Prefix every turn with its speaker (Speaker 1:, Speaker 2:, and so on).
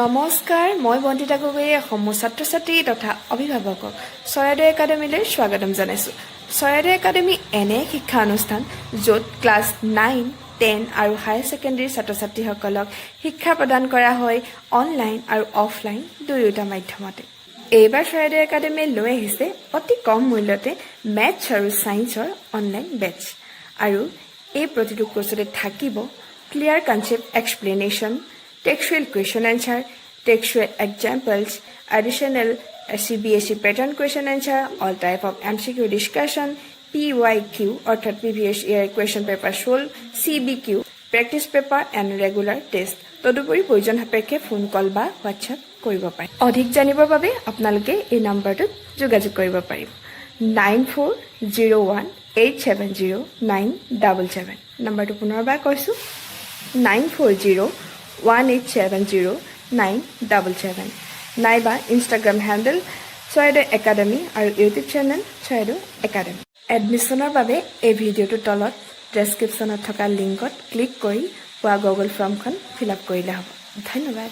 Speaker 1: নমস্কাৰ, মই বন্দিতা গগৈয়ে সমূহ ছাত্ৰ-ছাত্ৰী তথা অভিভাৱকক চৰাইদেউ একাডেমীলৈ স্বাগতম জনাইছোঁ। চৰাইদেউ একাডেমী এনে শিক্ষা অনুষ্ঠান য'ত ক্লাছ 9, 10 আৰু হায়াৰ ছেকেণ্ডেৰী ছাত্ৰ-ছাত্ৰীসকলক শিক্ষা প্ৰদান কৰা হয় অনলাইন আৰু অফলাইন দুয়োটা মাধ্যমতে। এইবাৰ চৰাইদেউ একাডেমীয়ে লৈ আহিছে অতি কম মূল্যতে মেথছ আৰু ছায়েন্সৰ অনলাইন বেটছ। আৰু এই প্ৰতিটো কোৰ্চতে থাকিব clear concept explanation, textual question answer, textual examples, additional CBSE pattern question answer, all type of MCQ discussion, PYQ অর্থাৎ previous year question paper solve, CBQ, practice paper and regular test. তদুপৰি প্ৰয়োজন সাপেক্ষে phone কল বা WhatsApp কৰিব পাৰে। অধিক জানিবৰ বাবে আপোনালোকে এই নম্বৰটোত যোগাযোগ কৰিব পাৰিব 9401870977। নম্বৰটো পুনৰবাৰ কৈছোঁ 9401870977 নাইবা ইনষ্টাগ্ৰাম হেণ্ডেল চৰাইদেউ একাডেমী আৰু ইউটিউব চেনেল চৰাইদেউ একাডেমী। এডমিশ্যনৰ বাবে এই ভিডিঅ'টোৰ তলত ডেছক্ৰিপশ্যনত থকা লিংকত ক্লিক কৰি পোৱা গুগল ফৰ্মখন ফিল আপ কৰিলে হ'ব। ধন্যবাদ।